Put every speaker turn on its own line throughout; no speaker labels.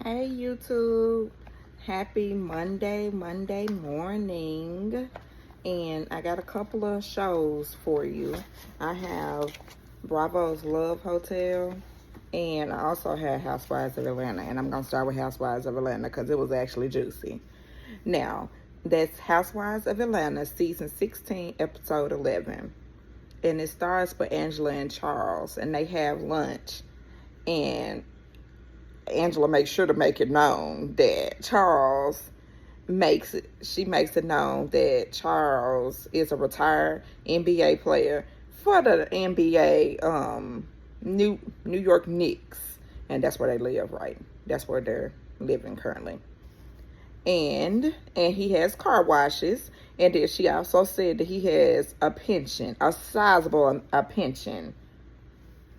Hey YouTube, happy Monday morning. And I got a couple of shows for you. I have Bravo's Love Hotel, and I also had Housewives of Atlanta. And I'm going to start with Housewives of Atlanta because it was actually juicy. Now, that's Housewives of Atlanta, season 16, episode 11. And it starts with Angela and Charles, and they have lunch. And Angela makes sure to make it known that she makes it known that Charles is a retired NBA player for the NBA New York Knicks, and that's where they live, right? That's where they're living currently. And he has car washes, and then she also said that he has a pension, a sizable pension.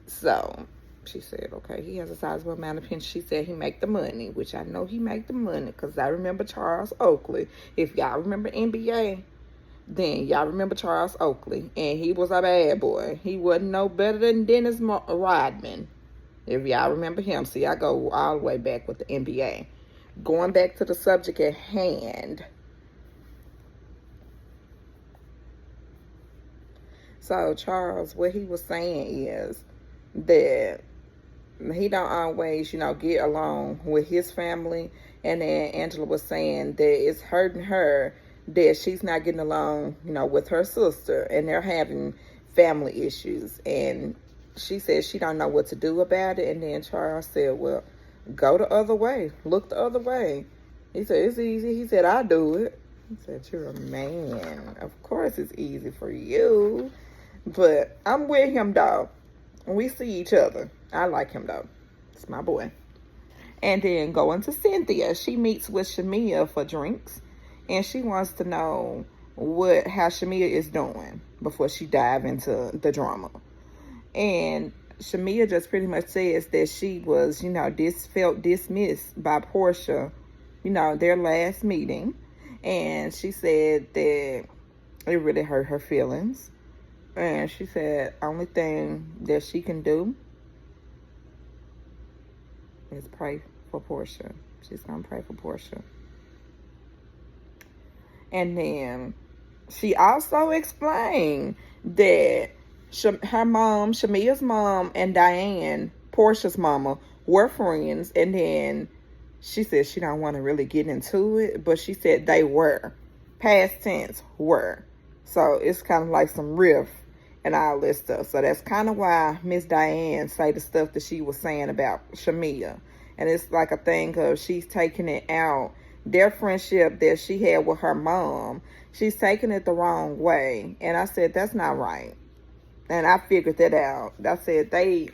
So she said, okay, he has a sizable amount of pension. She said he make the money, which I know he make the money because I remember Charles Oakley. If y'all remember NBA, then y'all remember Charles Oakley. And he was a bad boy. He wasn't no better than Dennis Rodman. If y'all remember him. See, I go all the way back with the NBA. Going back to the subject at hand. So Charles, what he was saying is that he don't always, get along with his family. And then Angela was saying that it's hurting her that she's not getting along, with her sister, and they're having family issues. And she said she don't know what to do about it. And then Charles said, well, go the other way. Look the other way. He said, it's easy. He said, I do it. He said, you're a man. Of course it's easy for you. But I'm with him, though. We see each other. I like him, though. It's my boy. And then going to Cynthia. She meets with Shamia for drinks. And she wants to know how Shamia is doing before she dive into the drama. And Shamia just pretty much says that she was, felt dismissed by Portia, their last meeting. And she said that it really hurt her feelings. And she said only thing that she can do is pray for Portia. She's going to pray for Portia. And then she also explained that her mom, Shamia's mom, and Diane, Portia's mama, were friends. And then she said she don't want to really get into it, but she said they were. Past tense, were. So it's kind of like some riff and all this stuff. So that's kind of why Miss Diane say the stuff that she was saying about Shamia. And it's like a thing of she's taking it out. Their friendship that she had with her mom, she's taking it the wrong way. And I said, that's not right. And I figured that out. I said they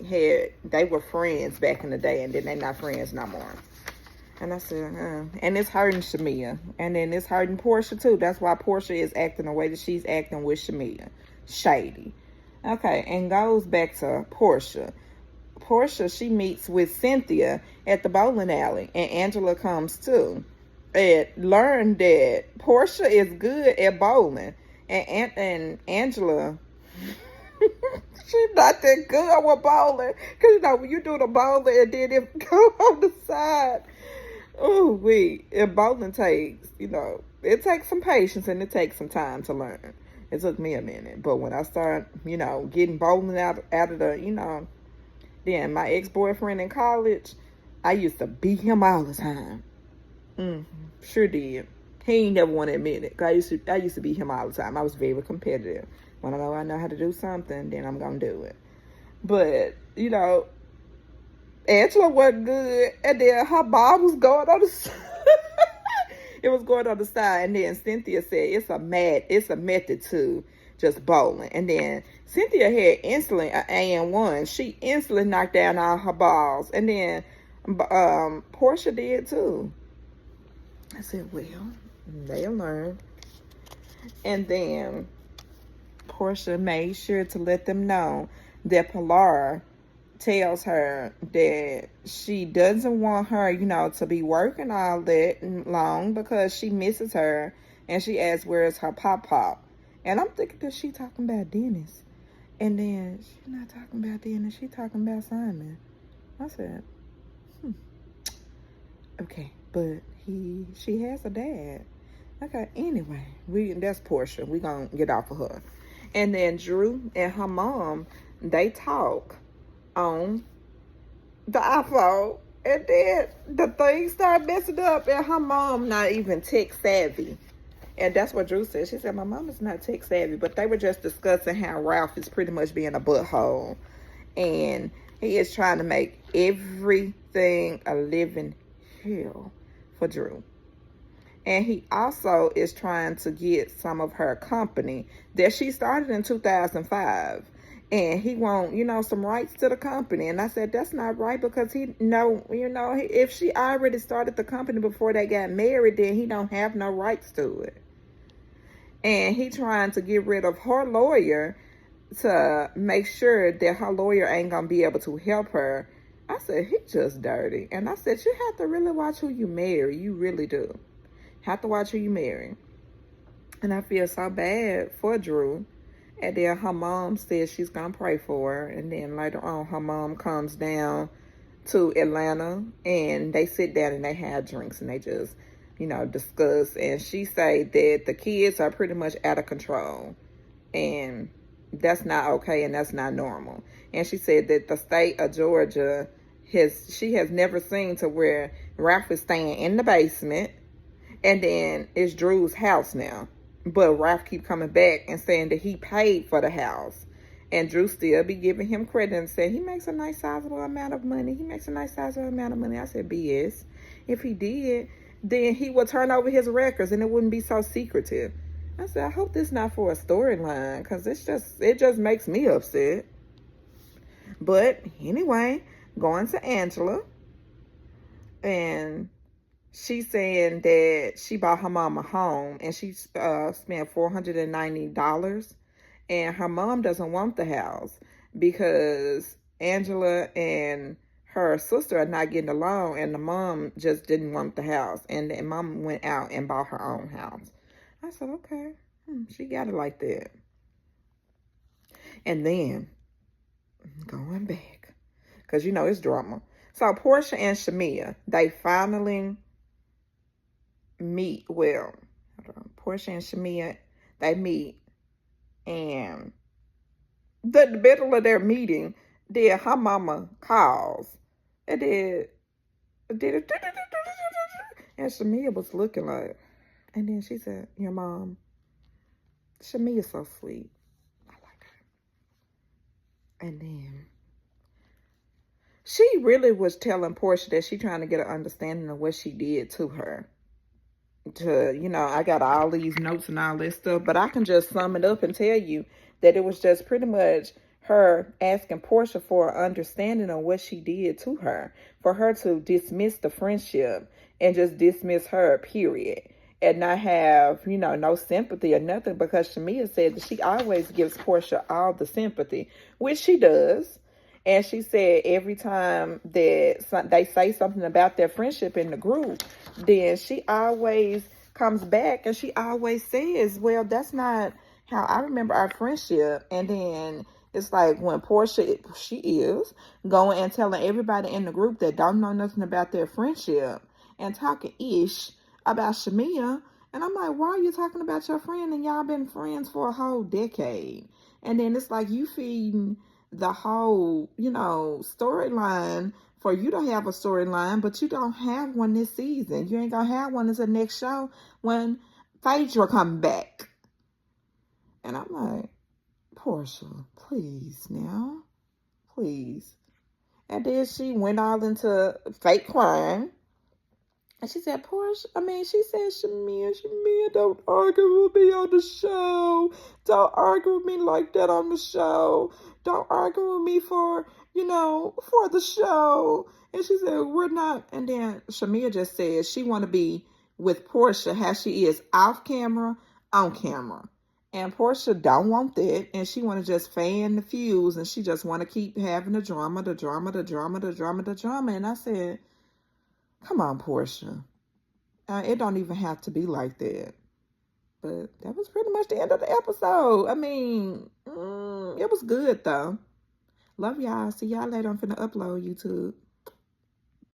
were friends back in the day, and then they're not friends no more. And I said, and it's hurting Shamia. And then it's hurting Portia too. That's why Portia is acting the way that she's acting with Shamia. Shady. Okay, and goes back to Portia. Portia, she meets with Cynthia at the bowling alley, and Angela comes too. And learned that Portia is good at bowling, and Angela, she's not that good with bowling. Because when you do the bowling and then it go on the side, and bowling takes, it takes some patience and it takes some time to learn. It took me a minute, but when I started, getting bowling out of the, then my ex-boyfriend in college, I used to beat him all the time. Sure did. He ain't never want to admit it. I used to beat him all the time. I was very competitive. When I know how to do something, then I'm gonna do it. But Angela wasn't good, and then her ball was going on the side. It was going on the side, and then Cynthia said it's a method to just bowling. And then Cynthia had instantly an AN1. She instantly knocked down all her balls, and then Portia did too. I said, well, they'll learn. And then Portia made sure to let them know that Pilar tells her that she doesn't want her, to be working all that long because she misses her. And she asks, where's her pop? And I'm thinking that she talking about Dennis. And then she's not talking about Dennis. She talking about Simon. I said, Okay, but she has a dad. Okay, anyway, that's Portia. We gonna get off of her. And then Drew and her mom, they talk on the iPhone. And then the thing started messing up, and her mom not even tech savvy. And that's what Drew said. She said, my mom is not tech savvy, but they were just discussing how Ralph is pretty much being a butthole. And he is trying to make everything a living hell for Drew. And he also is trying to get some of her company that she started in 2005. And he want, some rights to the company. And I said, that's not right, because if she already started the company before they got married, then he don't have no rights to it. And he trying to get rid of her lawyer to make sure that her lawyer ain't going to be able to help her. I said, he just dirty. And I said, you have to really watch who you marry. You really do. Have to watch who you marry. And I feel so bad for Drew. And then her mom says she's going to pray for her. And then later on, her mom comes down to Atlanta. And they sit down and they have drinks. And they just, discuss. And she say that the kids are pretty much out of control. And that's not okay. And that's not normal. And she said that the state of Georgia, she has never seen to where Ralph is staying in the basement. And then it's Drew's house now. But Ralph keep coming back and saying that he paid for the house. And Drew still be giving him credit and saying he makes a nice sizable amount of money. He makes a nice sizable amount of money. I said, BS. If he did, then he would turn over his records and it wouldn't be so secretive. I said, I hope this not for a storyline, because it just makes me upset. But anyway, going to Angela. And she's saying that she bought her mom a home and she spent $490. And her mom doesn't want the house because Angela and her sister are not getting along, and the mom just didn't want the house. And the mom went out and bought her own house. I said, okay, she got it like that. And then, going back, because it's drama. So Portia and Shamia, they finally meet. Well, Portia and Shamia, they meet, and the middle of their meeting, then her mama calls, and then and Shamia was looking like, and then she said, your mom, Shamia's so sweet, I like her. And then she really was telling Portia that she trying to get an understanding of what she did to her. I got all these notes and all this stuff, but I can just sum it up and tell you that it was just pretty much her asking Portia for an understanding of what she did to her, for her to dismiss the friendship and just dismiss her, period, and not have, no sympathy or nothing, because Shamia said that she always gives Portia all the sympathy, which she does. And she said every time that they say something about their friendship in the group, then she always comes back and she always says, well, that's not how I remember our friendship. And then it's like when Portia, she is going and telling everybody in the group that don't know nothing about their friendship and talking ish about Shamia. And I'm like, why are you talking about your friend and y'all been friends for a whole decade? And then it's like you feeding the whole, storyline for you to have a storyline, but you don't have one this season. You ain't gonna have one as the next show when Phaedra come back. And I'm like, Portia, please now. Please. And then she went all into fake crying. And she said, she said, Shamia, don't argue with me on the show. Don't argue with me like that on the show. Don't argue with me for the show. And she said, we're not. And then Shamia just said she want to be with Portia how she is off camera, on camera. And Portia don't want that. And she want to just fan the fuse. And she just want to keep having the drama. And I said, come on, Portia. It don't even have to be like that. But that was pretty much the end of the episode. I mean, it was good, though. Love y'all. See y'all later. I'm finna upload YouTube.